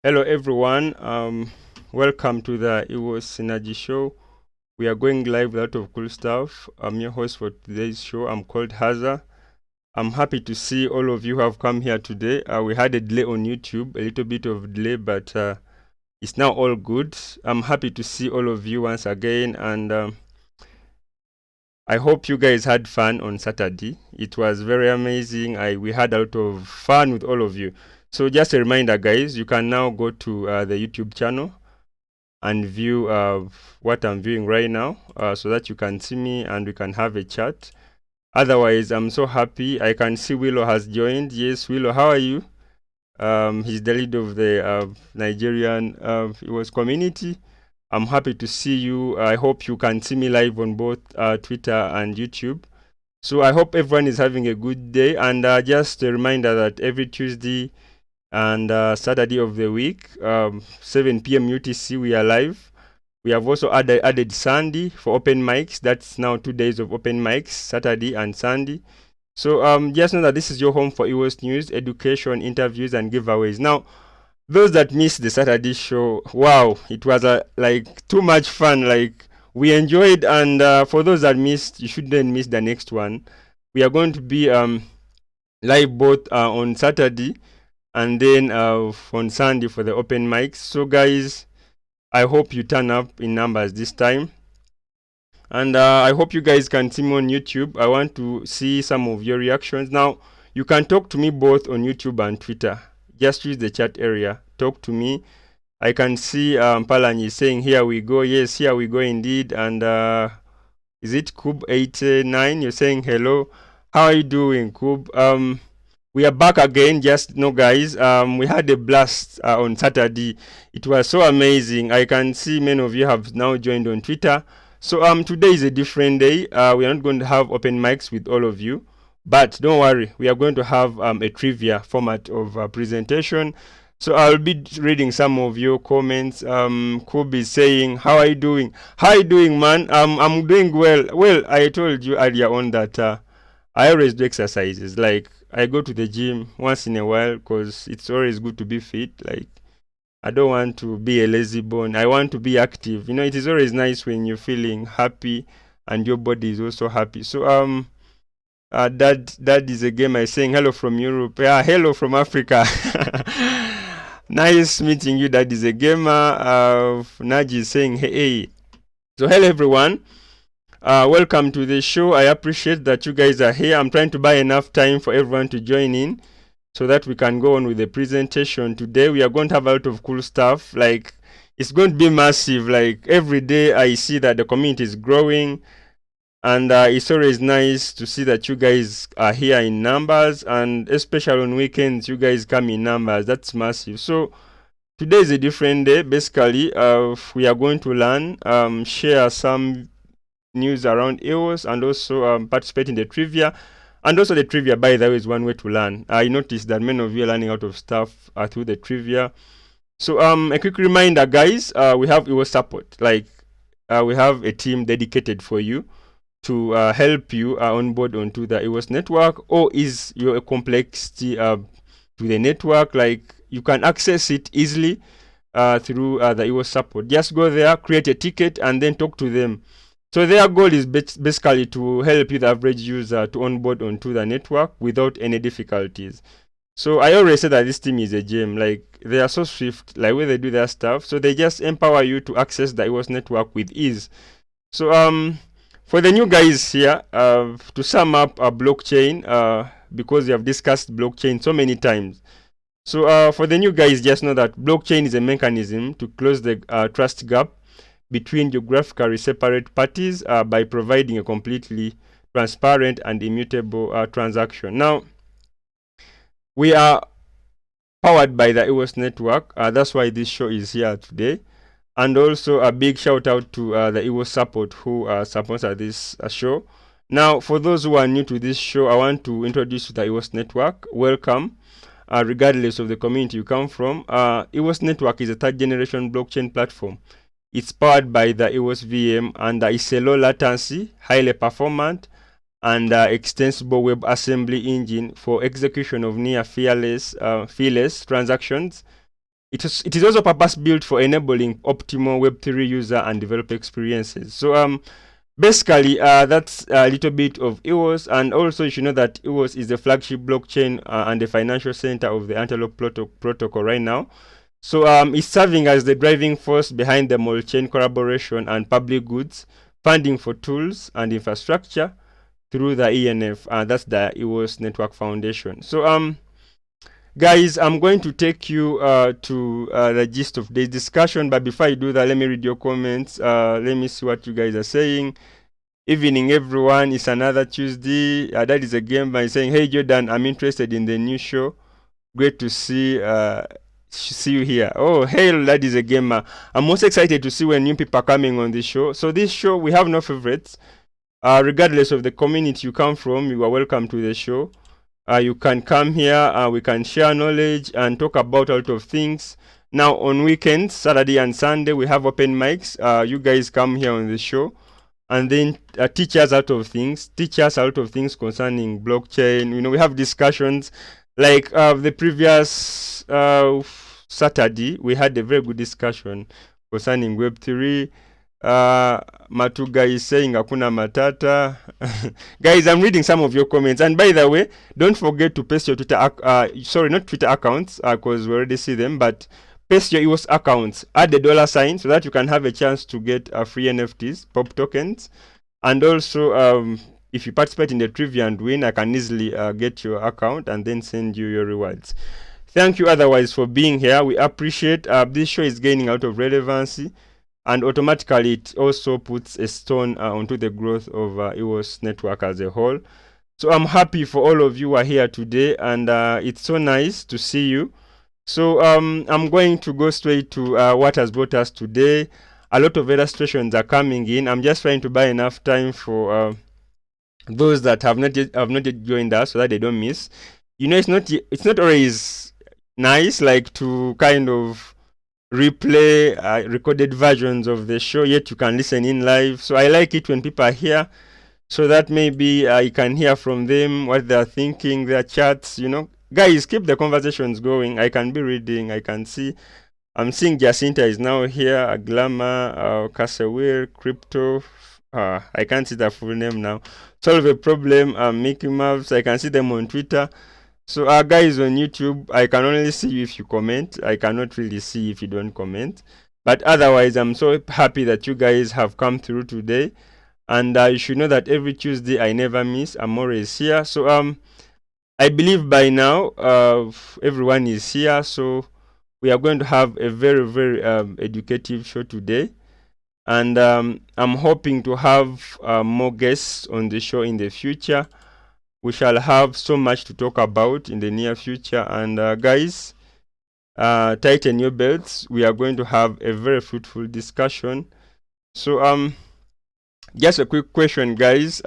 Hello everyone, welcome to the EOS Synergy Show. We are going live with a lot of cool stuff. I'm your host for today's show. I'm called Haza. I'm happy to see all of you who have come here today. We had a delay on YouTube, a little bit of delay, but it's now all good. I'm happy to see all of you once again, and I hope you guys had fun on Saturday. It was very amazing. We had a lot of fun with all of you. So just a reminder, guys, you can now go to the YouTube channel and view what I'm viewing right now, so that you can see me and we can have a chat. Otherwise, I'm so happy. I can see Willow has joined. Yes, Willow, how are you? He's the lead of the Nigerian EOS community. I'm happy to see you. I hope you can see me live on both Twitter and YouTube. So I hope everyone is having a good day. And just a reminder that every Tuesday and Saturday of the week, 7 p.m. UTC, we are live. We have also added Sunday for open mics. That's now 2 days of open mics, Saturday and Sunday. So just know that this is your home for EOS news, education, interviews, and giveaways. Now, those that missed the Saturday show, wow, it was like too much fun. Like we enjoyed, and for those that missed, you shouldn't miss the next one. We are going to be live both on Saturday and then on Sunday for the open mics. So guys, I hope you turn up in numbers this time, and I hope you guys can see me on YouTube. I want to see some of your reactions. Now, you can talk to me both on YouTube and Twitter. Just use the chat area, talk to me. I can see Palanyi saying here we go. Yes, here we go indeed. And is it Kub89? You're saying hello. How are you doing, Kub? We are back again. Just know, guys, we had a blast on Saturday. It was so amazing. I can see many of you have now joined on Twitter. So today is a different day. We are not going to have open mics with all of you. But don't worry, we are going to have a trivia format of presentation. So I'll be reading some of your comments. Could be saying, how are you doing? How are you doing, man? I'm doing well. Well, I told you earlier on that I always do exercises. Like, I go to the gym once in a while because it's always good to be fit. Like, I don't want to be a lazy bone. I want to be active. You know, it is always nice when you're feeling happy and your body is also happy. So that is a gamer saying hello from Europe. Yeah, hello from Africa. Nice meeting you. That is a gamer. Naji is saying hey. So hello everyone. Welcome to the show. I appreciate that you guys are here. I'm trying to buy enough time for everyone to join in so that we can go on with the presentation. Today we are going to have a lot of cool stuff. Like, it's going to be massive. Like, every day I see that the community is growing. And it's always nice to see that you guys are here in numbers, and especially on weekends, you guys come in numbers. That's massive. So today is a different day. Basically, we are going to learn, share some news around EOS, and also participate in the trivia. And also the trivia, by the way, is one way to learn. I noticed that many of you are learning out of stuff through the trivia. So a quick reminder, guys, we have EOS Support. Like, we have a team dedicated for you to help you onboard onto the EOS network, or is your complexity to the network. Like, you can access it easily through the EOS Support. Just go there, create a ticket, and then talk to them. So their goal is basically to help you, the average user, to onboard onto the network without any difficulties. So I already said that this team is a gem. Like, they are so swift, like when they do their stuff. So they just empower you to access the EOS network with ease. So for the new guys here, to sum up a blockchain, because we have discussed blockchain so many times. So for the new guys, just know that blockchain is a mechanism to close the trust gap between geographically separate parties by providing a completely transparent and immutable transaction. Now, we are powered by the EOS network. That's why this show is here today. And also a big shout out to the EOS Support who sponsor this show. Now, for those who are new to this show, I want to introduce you to the EOS network. Welcome. Regardless of the community you come from, EOS network is a third generation blockchain platform. It's powered by the EOS VM, and it's a low latency, highly performant, and extensible WebAssembly engine for execution of near fearless transactions. it is also purpose built for enabling optimal Web3 user and developer experiences. So basically, that's a little bit of EOS, and also you should know that EOS is the flagship blockchain and the financial center of the Antelope protocol right now. So it's serving as the driving force behind the multi-chain collaboration and public goods funding for tools and infrastructure through the ENF, that's the EOS Network Foundation. So guys, I'm going to take you to the gist of this discussion, but before I do that, let me read your comments. Let me see what you guys are saying. Evening everyone, it's another Tuesday. That is a game by saying, hey Jordan, I'm interested in the new show. Great to see you here. Oh, hey, that is a gamer. I'm most excited to see when new people are coming on this show. So this show, we have no favorites. Regardless of the community you come from, you are welcome to the show. You can come here, we can share knowledge and talk about a lot of things. Now on weekends, Saturday and Sunday, we have open mics. You guys come here on the show and then teach us a lot of things. Teach us a lot of things concerning blockchain. You know, we have discussions like the previous Saturday, we had a very good discussion concerning Web3. Matuga is saying Akuna Matata. Guys, I'm reading some of your comments. And by the way, don't forget to paste your Twitter, sorry, not Twitter accounts, because we already see them, but paste your EOS accounts, add the $sign so that you can have a chance to get free NFTs, pop tokens. And also, if you participate in the trivia and win, I can easily get your account and then send you your rewards. Thank you otherwise for being here. We appreciate this show is gaining out of relevancy, and automatically it also puts a stone onto the growth of EOS network as a whole. So I'm happy for all of you who are here today, and it's so nice to see you. So I'm going to go straight to what has brought us today. A lot of illustrations are coming in. I'm just trying to buy enough time for those that have not yet joined us so that they don't miss. You know, it's not always nice like to kind of replay recorded versions of the show, yet you can listen in live. So I like it when people are here so that maybe you can hear from them what they're thinking, their chats, you know. Guys, keep the conversations going. I can be reading, I can see. I'm seeing Jacinta is now here, Glamour, Casawir, Crypto. I can't see the full name now. Solve a problem, Mickey Mouse. I can see them on Twitter. So guys on YouTube, I can only see you if you comment. I cannot really see if you don't comment. But otherwise, I'm so happy that you guys have come through today. And you should know that every Tuesday I never miss. I'm always here. So I believe by now everyone is here. So we are going to have a very, very educative show today. And I'm hoping to have more guests on the show in the future. We shall have so much to talk about in the near future. And guys, tighten your belts. We are going to have a very fruitful discussion. So just a quick question, guys.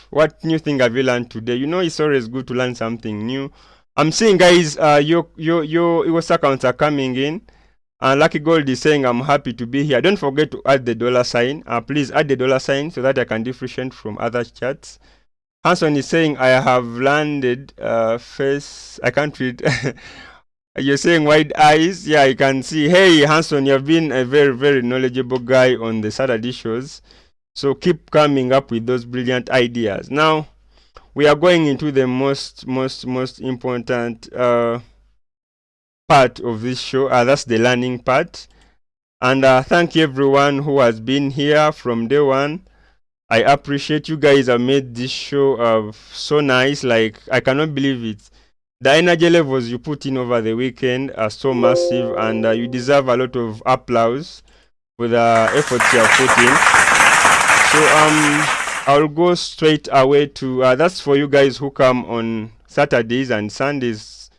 What new thing have you learned today? You know, it's always good to learn something new. I'm seeing, guys, your EOS accounts are coming in. Lucky Gold is saying, I'm happy to be here. Don't forget to add the $sign. Please add the $sign so that I can differentiate from other chats. Hanson is saying, I have landed face. I can't read. You're saying wide eyes. Yeah, I can see. Hey, Hanson, you have been a very, very knowledgeable guy on the Saturday shows. So keep coming up with those brilliant ideas. Now, we are going into the most important part of this show. That's the learning part. And thank you everyone who has been here from day one. I appreciate you guys have made this show so nice. Like, I cannot believe it. The energy levels you put in over the weekend are so massive, and you deserve a lot of applause for the efforts you have put in. So I'll go straight away to that's for you guys who come on Saturdays and Sundays.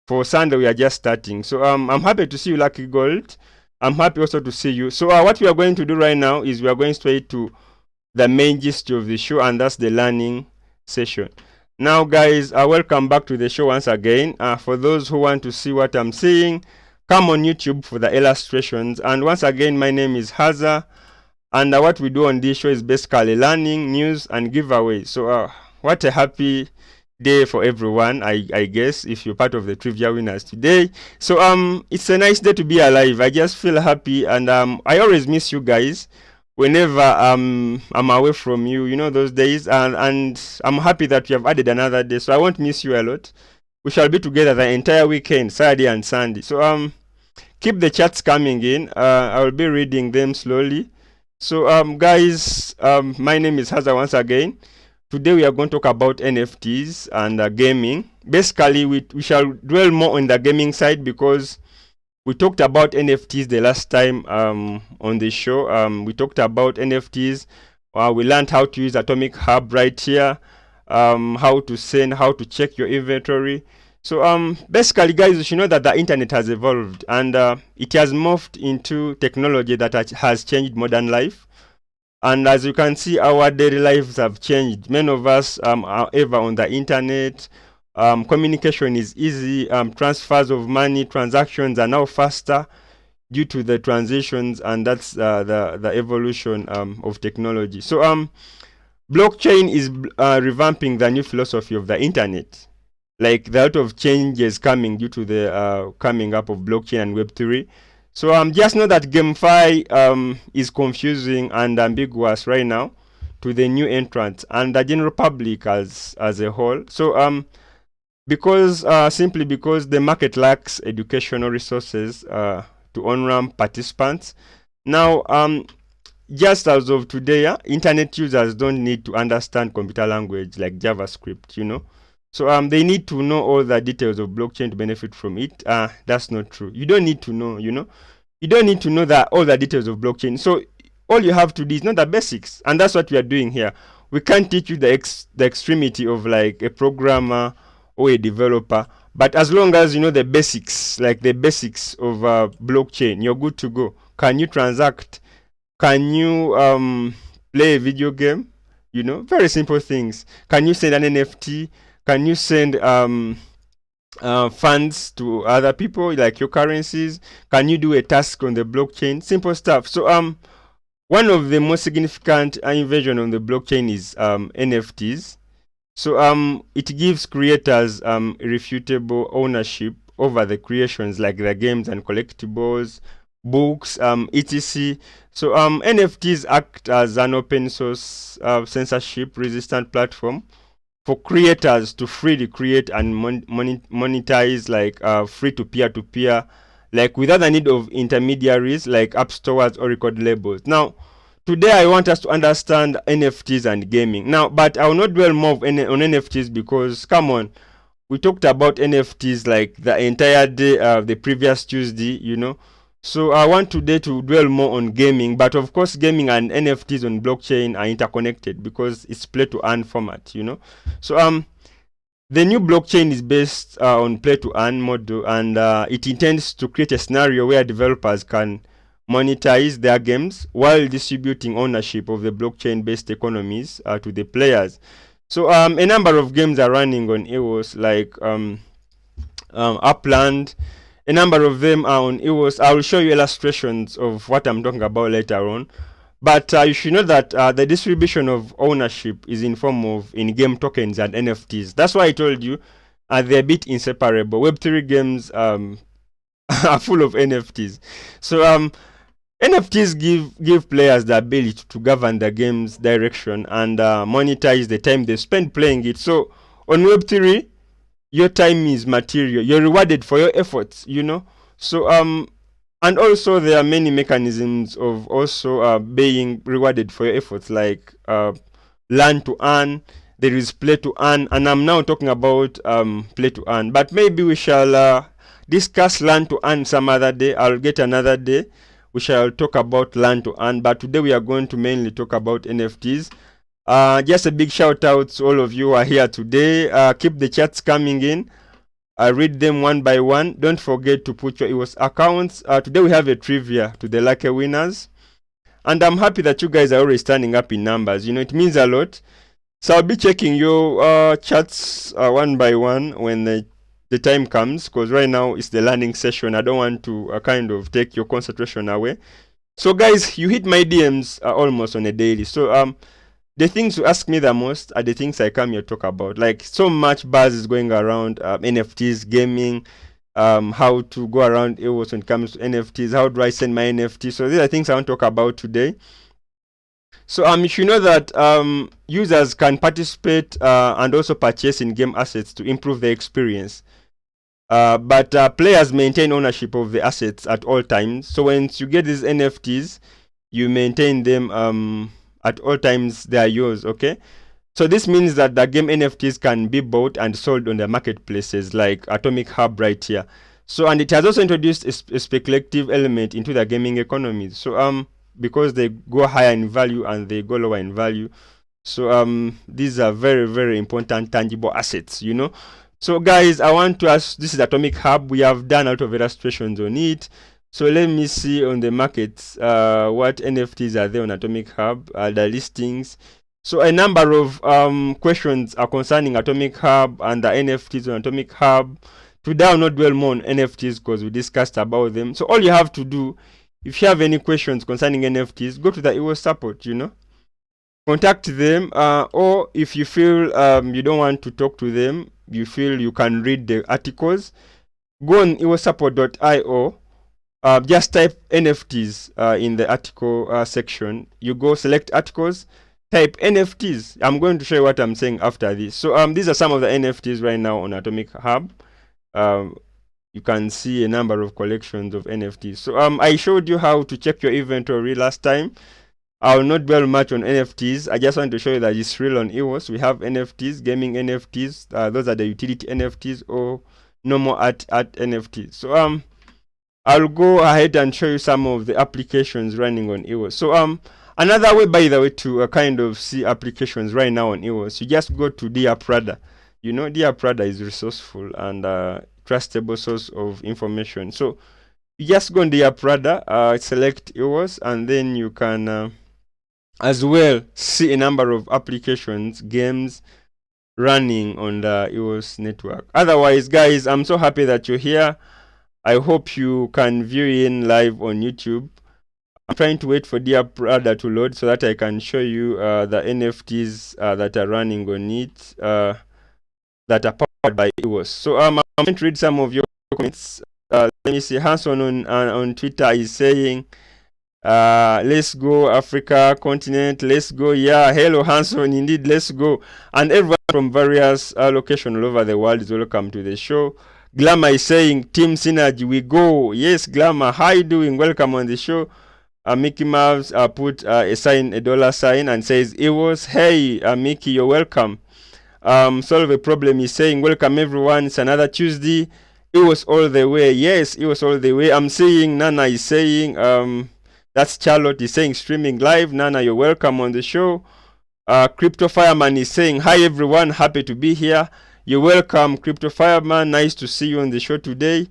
For Sunday we are just starting. So I'm happy to see you, Lucky Gold. I'm happy also to see you. So what we are going to do right now is we are going straight to the main gist of the show, and that's the learning session. Now guys, welcome back to the show once again. For those who want to see what I'm saying, come on YouTube for the illustrations. And once again, my name is Haza, and what we do on this show is basically learning, news, and giveaway. So what a happy day for everyone, I guess, if you're part of the trivia winners today. So it's a nice day to be alive. I just feel happy, and I always miss you guys whenever I'm away from you, you know, those days. And I'm happy that you have added another day, so I won't miss you a lot. We shall be together the entire weekend, Saturday and Sunday. So keep the chats coming in. I will be reading them slowly. So guys, my name is Haza once again. Today we are going to talk about NFTs and gaming. Basically, we shall dwell more on the gaming side because we talked about NFTs the last time on the show. We talked about NFTs. We learned how to use Atomic Hub right here, how to send, how to check your inventory. So basically, guys, you should know that the internet has evolved and it has morphed into technology that has changed modern life. And as you can see, our daily lives have changed. Many of us are ever on the internet. Communication is easy. Transfers of money, transactions are now faster due to the transitions, and that's the evolution of technology. So blockchain is revamping the new philosophy of the internet. Like, there are a lot of changes coming due to the coming up of blockchain and Web3. So just know that GameFi is confusing and ambiguous right now to the new entrants and the general public as a whole. So because simply because the market lacks educational resources to on-ramp participants. Now, just as of today, internet users don't need to understand computer language like JavaScript, you know. So they need to know all the details of blockchain to benefit from it. That's not true. You don't need to know, you know. You don't need to know all the details of blockchain. So all you have to do is know the basics, and that's what we are doing here. We can't teach you the extremity of like a programmer or a developer, but as long as you know the basics, like the basics of blockchain, you're good to go. Can you transact? Can you play a video game? You know, very simple things. Can you send an NFT? Can you send funds to other people, like your currencies? Can you do a task on the blockchain? Simple stuff. So one of the most significant invention on the blockchain is NFTs. So it gives creators irrefutable ownership over the creations, like the games and collectibles, books, etc. So NFTs act as an open source censorship resistant platform for creators to freely create and monetize, like free to peer, like without the need of intermediaries like app stores or record labels. Now, today I want us to understand NFTs and gaming. Now, but I will not dwell more on NFTs because, come on, we talked about NFTs like the entire day the previous Tuesday, you know. So I want today to dwell more on gaming, but of course gaming and NFTs on blockchain are interconnected because it's play to earn format, you know. So the new blockchain is based on play to earn model, and it intends to create a scenario where developers can monetize their games while distributing ownership of the blockchain based economies to the players. So a number of games are running on EOS, like Upland. A number of them are on EOS. I will show you illustrations of what I'm talking about later on. But you should know that the distribution of ownership is in form of in-game tokens and NFTs. That's why I told you they're a bit inseparable. Web3 games are full of NFTs. So NFTs give players the ability to govern the game's direction and monetize the time they spend playing it. So on Web3, your time is material. You're rewarded for your efforts, you know. So and also there are many mechanisms of also being rewarded for your efforts, like learn to earn. There is play to earn, and I'm now talking about play to earn. But maybe we shall discuss learn to earn some other day. I'll get another day. We shall talk about learn to earn. But today we are going to mainly talk about NFTs. Just a big shout out to all of you who are here today. Keep the chats coming in. I read them one by one. Don't forget to put your EOS accounts. Today we have a trivia to the lucky winners. And I'm happy that you guys are already standing up in numbers. You know, it means a lot. So I'll be checking your chats one by one when the time comes. Because right now it's the learning session. I don't want to kind of take your concentration away. So guys, you hit my DMs almost on a daily. So the things you ask me the most are the things I come here to talk about. Like, so much buzz is going around, NFTs, gaming, how to go around EOS when it comes to NFTs, how do I send my NFT. So these are things I want to talk about today. So you should know that users can participate and also purchase in-game assets to improve their experience. But players maintain ownership of the assets at all times. So once you get these NFTs, you maintain them at all times. They are yours, okay? So this means that the game NFTs can be bought and sold on the marketplaces like Atomic Hub right here. So, and it has also introduced a speculative element into the gaming economy. So because they go higher in value and they go lower in value. So these are very, very important tangible assets, you know. So guys, I want to ask, this is Atomic Hub. We have done a lot of illustrations on it. So let me see on the markets what NFTs are there on Atomic Hub, the listings. So a number of questions are concerning Atomic Hub and the NFTs on Atomic Hub. Today I'll not dwell more on NFTs because we discussed about them. So all you have to do, if you have any questions concerning NFTs, go to the EOS Support, you know. Contact them, or if you feel you don't want to talk to them, you feel you can read the articles, go on eosupport.io, just type NFTs in the article section. You go select articles, type NFTs. I'm going to show you what I'm saying after this. So these are some of the NFTs right now on Atomic Hub. You can see a number of collections of NFTs. So I showed you how to check your inventory last time. I will not dwell much on NFTs. I just want to show you that it's real on EOS. We have NFTs, gaming NFTs. Those are the utility NFTs or normal art NFTs. So I'll go ahead and show you some of the applications running on EOS. So another way, by the way, to kind of see applications right now on EOS, you just go to Dear Prada. You know, Dear Prada is resourceful and trustable source of information. So you just go on Dear Prada, select EOS, and then you can as well see a number of applications, games running on the EOS network. Otherwise, guys, I'm so happy that you're here. I hope you can view in live on YouTube. I'm trying to wait for Dear Prada to load so that I can show you the NFTs that are running on it, that are powered by EOS. So I'm going to read some of your comments. Let me see. Hanson on Twitter is saying, let's go Africa continent, let's go. Yeah, hello Hanson, indeed, let's go. And everyone from various locations all over the world is welcome to the show. Glamour is saying, Team Synergy, we go. Yes, Glamour, how you doing? Welcome on the show. Mickey Mouse put a sign, a dollar sign, and says EOS. Hey, Mickey, you're welcome. Solve a problem is saying, welcome everyone, it's another Tuesday. EOS all the way. Yes, EOS all the way. I'm seeing Nana is saying, that's Charlotte is saying streaming live. Nana, you're welcome on the show. Crypto Fireman is saying, hi everyone, happy to be here. You're welcome, Crypto Fireman. Nice to see you on the show today.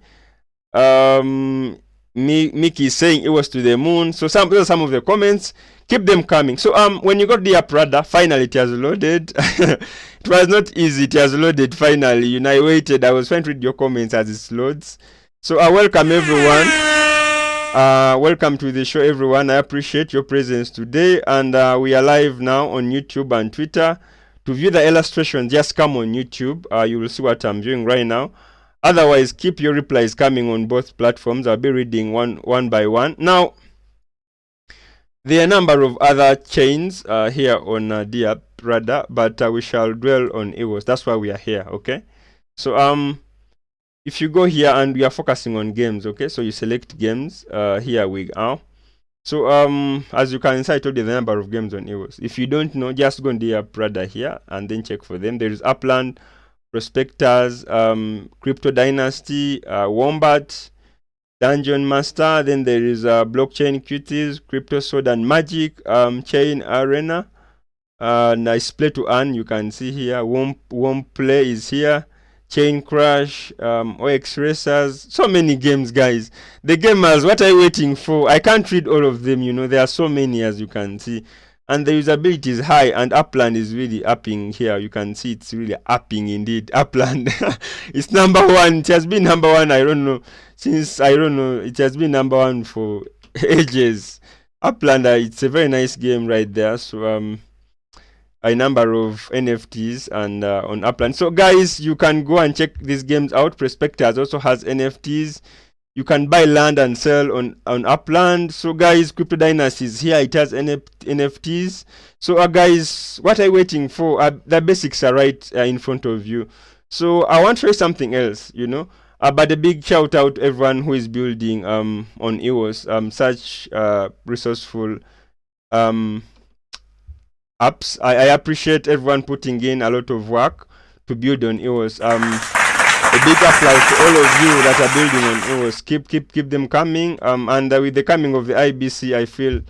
Mickey is saying it was to the moon. So those are some of the comments. Keep them coming. So when you got Dear Prada, finally it has loaded. It was not easy. It has loaded finally. You know, I waited. I was trying to read your comments as it loads. So welcome everyone. Welcome to the show, everyone. I appreciate your presence today, and we are live now on YouTube and Twitter. To view the illustration, just come on YouTube. You will see what I'm viewing right now. Otherwise, keep your replies coming on both platforms. I'll be reading one by one. Now, there are a number of other chains here on Dear Prada, but we shall dwell on EOS. That's why we are here, okay? So if you go here and we are focusing on games, okay? So you select games. Here we are. So as you can see, I told you the number of games on EOS. If you don't know, just go on Dear Prada here and then check for them. There is Upland, Prospectors, Crypto Dynasty, Wombat, Dungeon Master. Then there is Blockchain Cuties, Crypto Sword and Magic, Chain Arena, Nice Play to Earn. You can see here. Womp Play is here. Chain Crash, OX Racers, so many games, guys. The gamers, what are you waiting for? I can't read all of them, you know, there are so many, as you can see. And the usability is high, and Upland is really upping here. You can see it's really upping indeed. Upland, it's number one. It has been number one, I don't know, since, I don't know, it has been number one for ages. Upland, it's a very nice game right there. So, a number of NFTs and on Upland. So guys, you can go and check these games out. Prospectors also has NFTs. You can buy land and sell on Upland. So guys, Crypto Dynasty is here. It has NFTs. So guys, what are you waiting for? The basics are right in front of you. So I want to show you something else, you know. But a big shout out to everyone who is building on EOS such resourceful apps. I appreciate everyone putting in a lot of work to build on EOS. A big applause to all of you that are building on EOS. Keep them coming. And with the coming of the IBC, I feel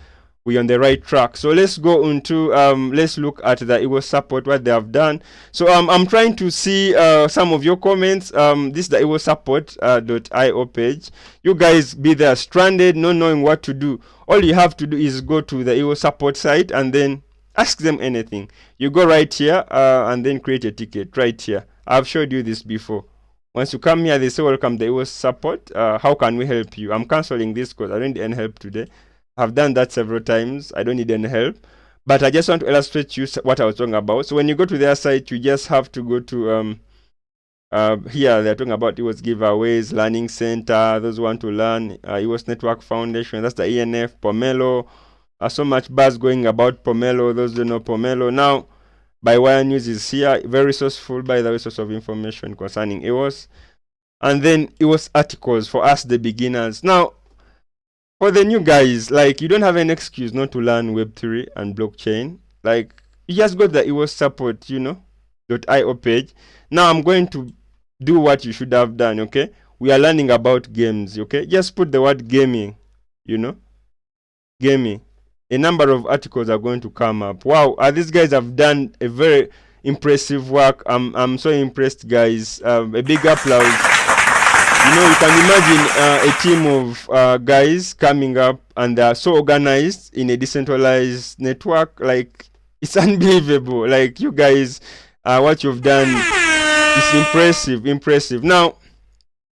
we're on the right track. So let's go into let's look at the EOS support, what they have done. So I'm trying to see some of your comments. This is the EOS support.io page. You guys be there stranded, not knowing what to do. All you have to do is go to the EOS support site and then ask them anything. You go right here and then create a ticket right here. I've showed you this before. Once you come here, they say, welcome, the EOS support. How can we help you? I'm canceling this because I don't need any help today. I've done that several times. I don't need any help. But I just want to illustrate you what I was talking about. So when you go to their site, you just have to go to here. They're talking about EOS giveaways, learning center. Those who want to learn, EOS Network Foundation. That's the ENF, Pomelo. So much buzz going about Pomelo. Those who know Pomelo. Now, By Wire News is here, very resourceful, by the way, source of information concerning EOS. And then EOS articles for us, the beginners. Now, for the new guys, like, you don't have an excuse not to learn Web3 and blockchain. Like, you just go to the EOS support, you know, .io page. Now, I'm going to do what you should have done, okay? We are learning about games, okay? Just put the word gaming, you know, gaming. A number of articles are going to come up. Wow, these guys have done a very impressive work. I'm so impressed, guys. A big applause. You know, you can imagine a team of guys coming up, and they are so organized in a decentralized network. Like, it's unbelievable. Like, you guys, what you've done is impressive. Now,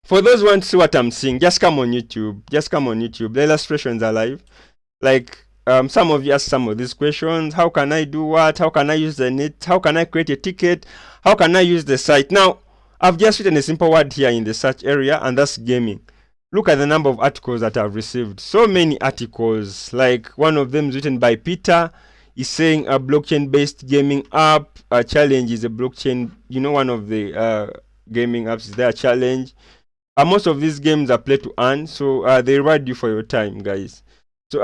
for those who want to see what I'm seeing, just come on YouTube. The illustrations are live. Like, some of you ask some of these questions. How can I do what? How can I use the net? How can I create a ticket? How can I use the site? Now, I've just written a simple word here in the search area, and that's gaming. Look at the number of articles that I've received. So many articles. Like, one of them is written by Peter. He's saying a blockchain-based gaming app. A challenge is a blockchain. You know, one of the gaming apps is their challenge. Most of these games are play to earn, so they reward you for your time, guys. So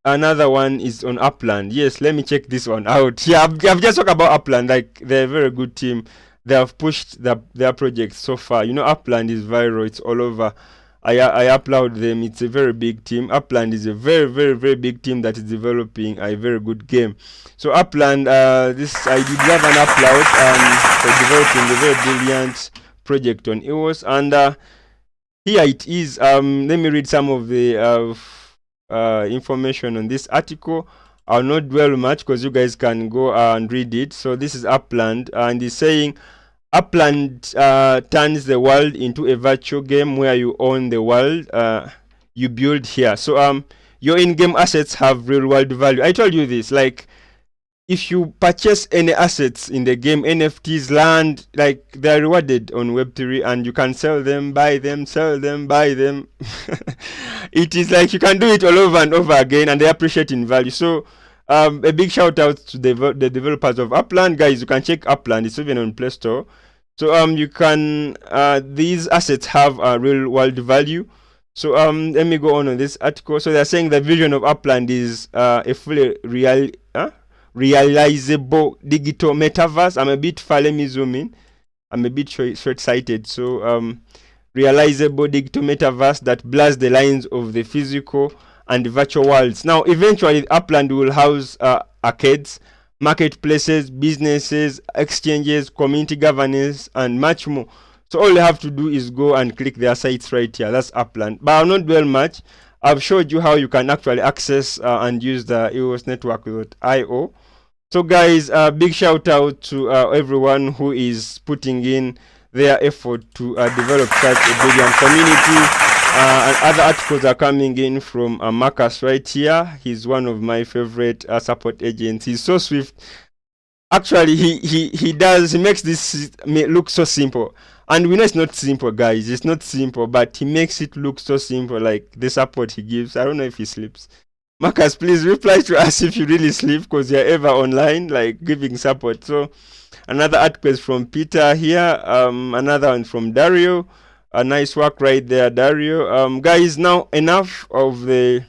another one is on Upland. Yes, let me check this one out. Yeah, I've just talked about Upland. Like, they're a very good team. They have pushed their projects so far. You know, Upland is viral. It's all over. I applaud them. It's a very big team. Upland is a very big team that is developing a very good game. So Upland, I did have an applaud for developing a very brilliant project on EOS. And here it is. Let me read some of the information on this article. I'll not dwell much because you guys can go and read it. So this is Upland, and it's saying Upland turns the world into a virtual game where you own the world you build here. So your in-game assets have real world value. I told you this. Like, if you purchase any assets in the game, NFTs, land, like, they're rewarded on Web3, and you can sell them, buy them, sell them, buy them. It is like you can do it all over and over again, and they appreciate in value. So a big shout out to the developers of Upland. Guys, you can check Upland. It's even on Play Store. So you can, these assets have a real world value. So let me go on this article. So they're saying the vision of Upland is a fully realizable digital metaverse. I'm a bit far, let me zoom in. I'm a bit short-sighted. So realizable digital metaverse that blurs the lines of the physical and the virtual worlds. Now, eventually, Upland will house arcades, marketplaces, businesses, exchanges, community governance, and much more. So all you have to do is go and click their sites right here. That's Upland. But I'll not dwell much. I've showed you how you can actually access and use the EOS network.io. So guys, big shout out to everyone who is putting in their effort to develop such a brilliant community. And other articles are coming in from Marcus right here. He's one of my favorite support agents. He's so swift. Actually, he does. He makes this look so simple, and we know it's not simple, guys. It's not simple, but he makes it look so simple. Like the support he gives. I don't know if he sleeps. Marcus, please reply to us if you really sleep, because you're ever online, like giving support. So another article is from Peter here. Another one from Dario. A nice work right there, Dario. Guys, now enough of the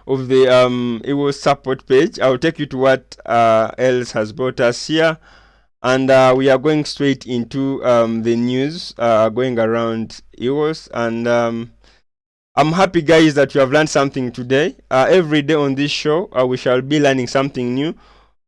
EOS support page. I'll take you to what else has brought us here, and we are going straight into the news going around EOS. And I'm happy, guys, that you have learned something today. Every day on this show we shall be learning something new.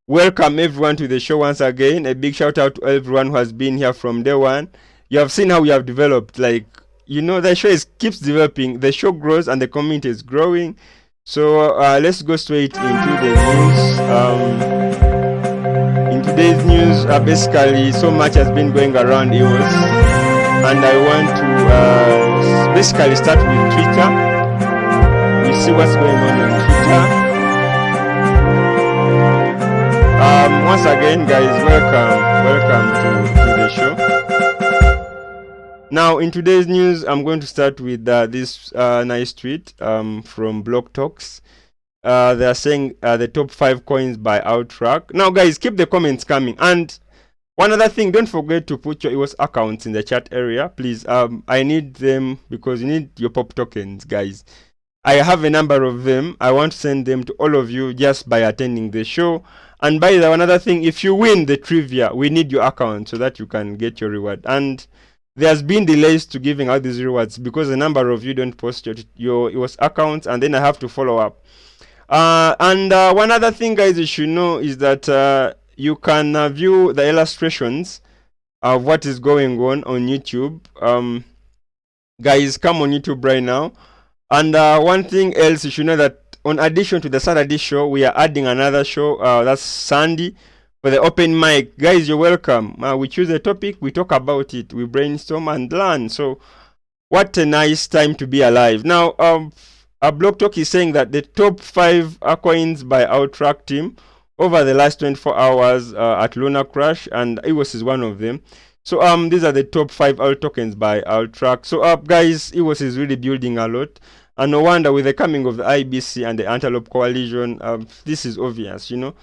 Welcome everyone to the show once again. A big shout out to everyone who has been here from day one. You have seen how we have developed. Like, you know, the show keeps developing, the show grows, and the community is growing. So let's go straight into the news. In today's news, basically so much has been going around EOS, and I want to basically start with Twitter. We see what's going on Twitter. Once again, guys, welcome to the show. Now, in today's news, I'm going to start with this nice tweet from Block Talks. They are saying the top 5 coins by Outrack. Now, guys, keep the comments coming. And one other thing, don't forget to put your EOS accounts in the chat area, please. I need them because you need your pop tokens, guys. I have a number of them. I want to send them to all of you just by attending the show. And by the way, another thing, if you win the trivia, we need your account so that you can get your reward. And there's been delays to giving out these rewards because a number of you don't post your EOS accounts, and then I have to follow up. And one other thing, guys, you should know is that you can view the illustrations of what is going on YouTube. Guys, come on YouTube right now. And one thing else, you should know that in addition to the Saturday show, we are adding another show. That's Sunday for the open mic. Guys, you're welcome. We choose a topic, we talk about it, we brainstorm and learn. So what a nice time to be alive. Now, a Block Talk is saying that the top 5 coins by Outrack team over the last 24 hours at Lunar Crash, and EOS is one of them. So these are the top 5 alt tokens by Outrack. So guys, EOS is really building a lot. And no wonder with the coming of the IBC and the Antelope Coalition, this is obvious, you know.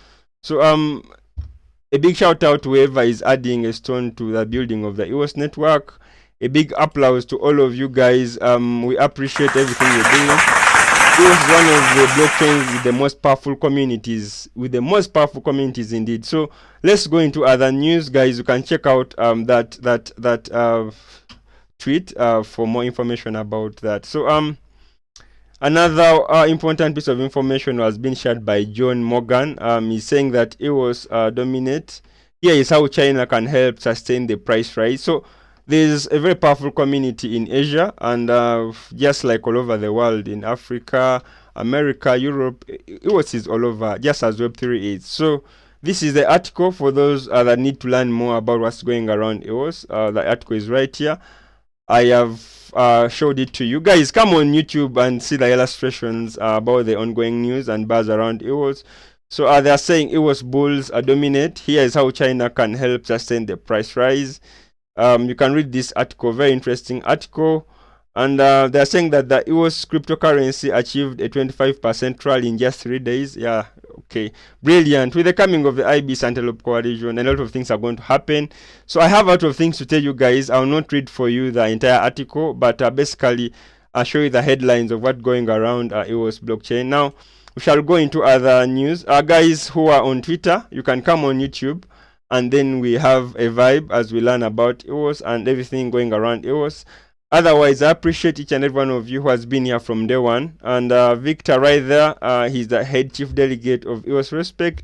So a big shout out to whoever is adding a stone to the building of the EOS network. A big applause to all of you guys. We appreciate everything you're doing. EOS is one of the blockchains with the most powerful communities, indeed. So let's go into other news, guys. You can check out that tweet for more information about that. So another important piece of information was being shared by John Morgan. He's saying that EOS dominate. Here is how China can help sustain the price rise. So there's a very powerful community in Asia, and just like all over the world, in Africa, America, Europe, EOS is all over, just as Web3 is. So this is the article for those that need to learn more about what's going around EOS. The article is right here. I have showed it to you guys. Come on YouTube and see the illustrations about the ongoing news and buzz around EOS. So they are saying EOS bulls dominate. Here is how China can help sustain the price rise. You can read this article, very interesting article. And they are saying that the EOS cryptocurrency achieved a 25% rally in just 3 days. Yeah, okay, brilliant. With the coming of the IBC Antelope Coalition, a lot of things are going to happen. So I have a lot of things to tell you guys. I'll not read for you the entire article, but basically I'll show you the headlines of what's going around EOS blockchain. Now, we shall go into other news. Guys who are on Twitter, you can come on YouTube, and then we have a vibe as we learn about EOS and everything going around EOS. Otherwise, I appreciate each and every one of you who has been here from day one. And Victor right there, he's the head chief delegate of EOS Respect,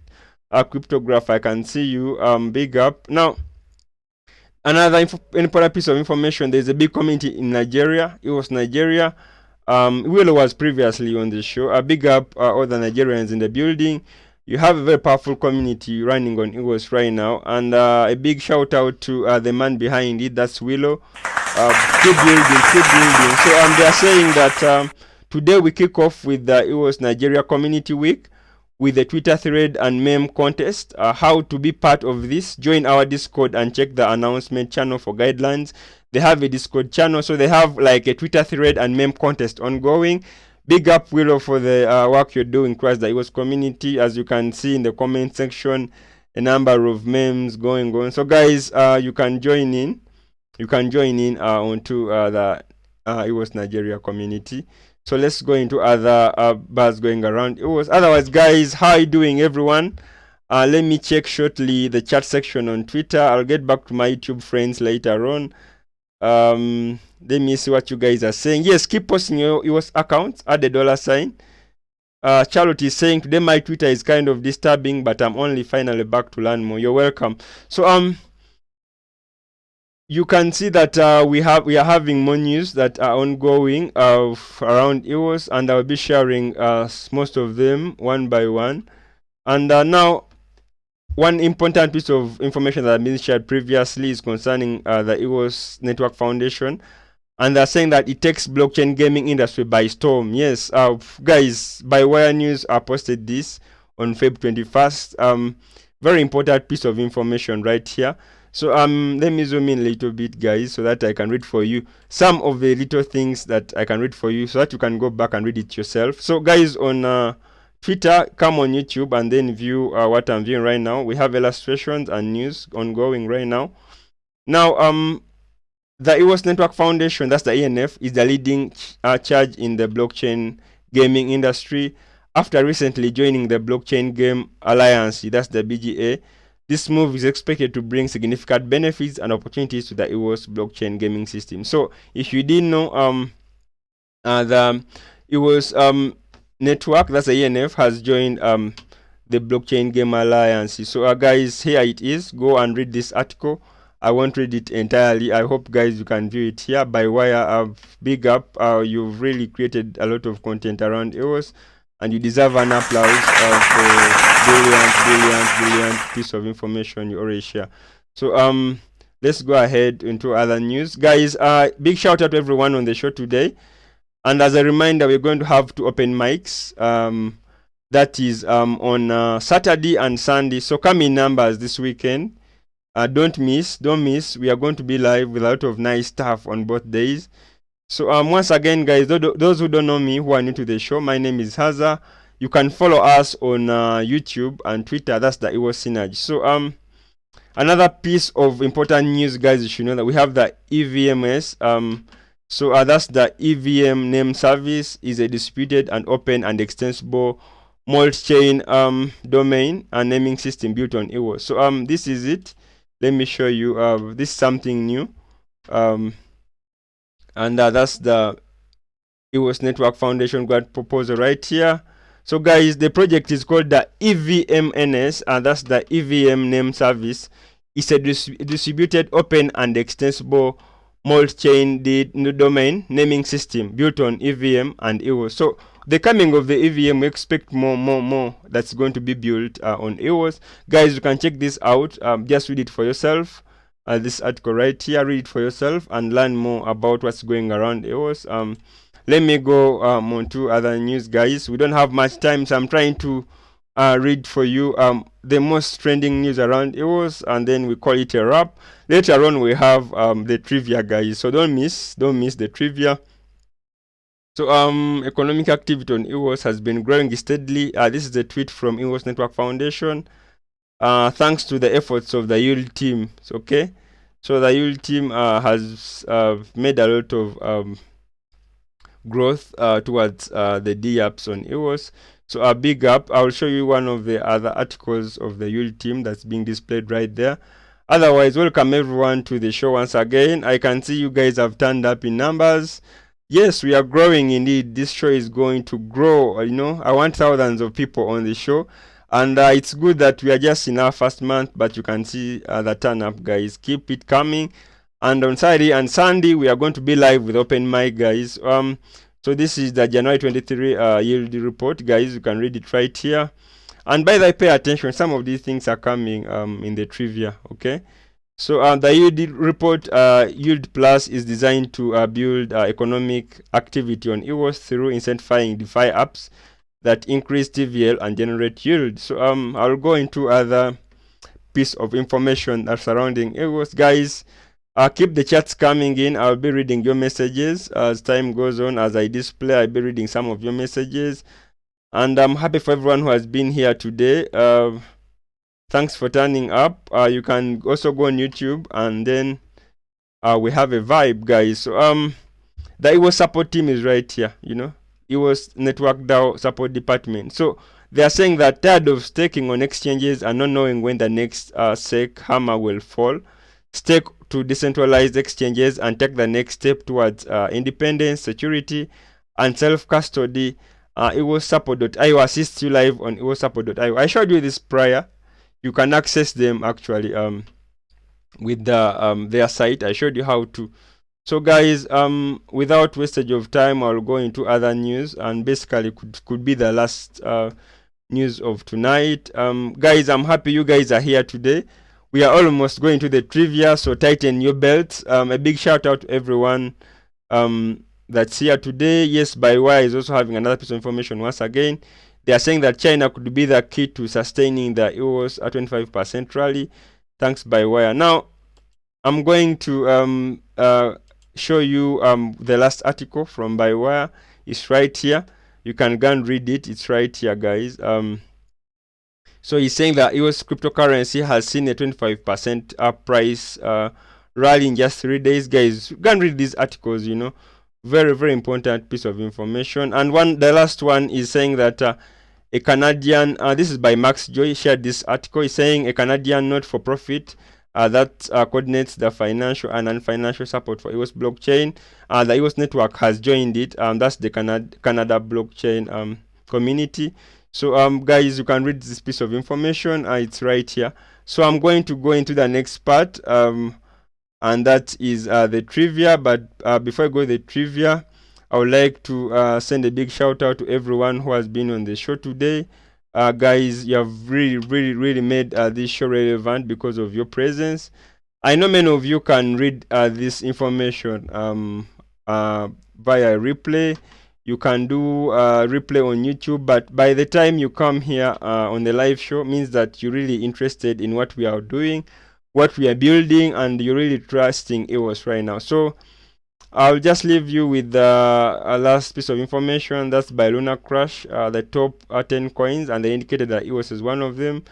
cryptograph. I can see you. Big up. Now, another important piece of information, there's a big community in Nigeria, EOS Nigeria. Willow was previously on the show. A big up all the Nigerians in the building. You have a very powerful community running on EOS right now. And a big shout out to the man behind it, that's Willow. Keep building. So they are saying that today we kick off with the EOS Nigeria Community Week. with the Twitter thread and meme contest. How to be part of this: join our Discord and check the announcement channel for guidelines. They have a Discord channel, so they have like a Twitter thread and meme contest ongoing. Big up Willow for the work you're doing towards the EOS community. As you can see in the comment section, a number of memes going on. So guys, you can join in. You can join in onto the EOS Nigeria community. So let's go into other buzz going around EOS. Otherwise, guys, how are you doing, everyone? Let me check shortly the chat section on Twitter. I'll get back to my YouTube friends later on. Let me see what you guys are saying. Yes, keep posting your EOS accounts at the $sign. Charlotte is saying today my Twitter is kind of disturbing, but I'm only finally back to learn more. You're welcome. So you can see that we are having more news that are ongoing around EOS, and I'll be sharing most of them one by one. And now, one important piece of information that I've been shared previously is concerning the EOS Network Foundation, and they're saying that it takes blockchain gaming industry by storm. Yes, guys, by Wire News posted this on February 21st. Very important piece of information right here. So let me zoom in a little bit, guys, so that I can read for you some of the little things that I can read for you, so that you can go back and read it yourself. So guys, on Twitter, come on YouTube and then view what I'm viewing right now. We have illustrations and news ongoing right now. Now, the EOS Network Foundation, that's the ENF, is the leading charge in the blockchain gaming industry after recently joining the Blockchain Game Alliance, that's the BGA. This move is expected to bring significant benefits and opportunities to the EOS blockchain gaming system. So if you didn't know, the EOS network, that's the ENF, has joined the Blockchain Game Alliance. So guys, here it is. Go and read this article. I won't read it entirely. I hope, guys, you can view it here. By Wire, big up. You've really created a lot of content around EOS, and you deserve an applause for brilliant piece of information you already share. So let's go ahead into other news, guys. Big shout out to everyone on the show today, and as a reminder, we're going to have 2 open mics. That is on Saturday and Sunday. So come in numbers this weekend. Don't miss. We are going to be live with a lot of nice stuff on both days. So once again, guys, those who don't know me, who are new to the show, my name is Haza. You can follow us on YouTube and Twitter. That's the EOS Synergy. So another piece of important news, guys, you should know that we have the EVMS. So that's the EVM name service, is a distributed and open and extensible multi-chain domain and naming system built on EOS. So this is it. Let me show you. This is something new. And that's the EOS Network Foundation grant proposal right here. So guys, the project is called the EVMNS, and that's the EVM name service. It's a distributed, open and extensible multi-chain domain naming system built on EVM and EOS. So the coming of the EVM, we expect more that's going to be built on EOS. Guys, you can check this out. Just read it for yourself. This article right here, read it for yourself and learn more about what's going around EOS. Let me go on to other news, guys. We don't have much time, so I'm trying to read for you the most trending news around EOS, and then we call it a wrap. Later on, we have the trivia, guys. So don't miss the trivia. So economic activity on EOS has been growing steadily. This is a tweet from EOS Network Foundation. Thanks to the efforts of the Yield team. Okay, so the Yield team has made a lot of growth towards the DApps on EOS. So a big up. I'll show you one of the other articles of the Yield team that's being displayed right there. Otherwise, welcome everyone to the show once again. I can see you guys have turned up in numbers. Yes, we are growing indeed. This show is going to grow. You know, I want thousands of people on the show. And it's good that we are just in our first month, but you can see the turn up, guys. Keep it coming. And on Saturday and Sunday, we are going to be live with open mic, guys. So this is the January 23 yield report, guys. You can read it right here. And by the way, pay attention. Some of these things are coming in the trivia, okay? So the yield report, Yield Plus, is designed to build economic activity on EOS through incentivizing DeFi apps that increase TVL and generate yield. So I'll go into other piece of information that's surrounding EOS. Guys, keep the chats coming in. I'll be reading your messages as time goes on. As I display, I'll be reading some of your messages, and I'm happy for everyone who has been here today. Thanks for turning up. You can also go on YouTube, and then we have a vibe, guys. So the EOS support team is right here, you know, EOS Network DAO support department. So they are saying that tired of staking on exchanges and not knowing when the next SEC hammer will fall. Stake to decentralized exchanges and take the next step towards independence, security, and self-custody. EOSupport.io assists you live on EOSupport.io. I showed you this prior. You can access them actually with their site. I showed you how to. So guys, without wastage of time, I'll go into other news, and basically could be the last news of tonight. Guys, I'm happy you guys are here today. We are almost going to the trivia, so tighten your belts. A big shout out to everyone that's here today. Yes, by Wire is also having another piece of information once again. They are saying that China could be the key to sustaining the EOS at 25% rally. Thanks, by Wire. Now, I'm going to show you the last article from by Wire. It's right here. You can go and read it. It's right here, guys. So he's saying that EOS cryptocurrency has seen a 25% up price rally in just 3 days. Guys, go and read these articles, you know. Very, very important piece of information. And the last one is saying that a Canadian, this is by Max Joy, shared this article. He's saying a Canadian not-for-profit that coordinates the financial and non-financial support for EOS blockchain. The EOS network has joined it. That's the Canada blockchain community. So guys, you can read this piece of information. It's right here. So I'm going to go into the next part, and that is the trivia. But before I go to the trivia, I would like to send a big shout out to everyone who has been on the show today. Guys, you have really made this show relevant because of your presence. I know many of you can read this information via replay. You can do replay on YouTube, but by the time you come here on the live show, means that you're really interested in what we are doing, what we are building, and you're really trusting EOS right now. So I'll just leave you with the last piece of information. That's by Luna Crash, the top 10 coins, and they indicated that EOS is one of them.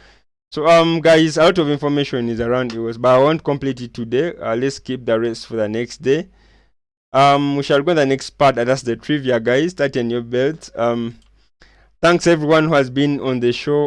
So guys, a lot of information is around EOS, but I won't complete it today. Let's keep the rest for the next day. We shall go to the next part, and that's the trivia, guys. Tighten your belts. Thanks everyone who has been on the show.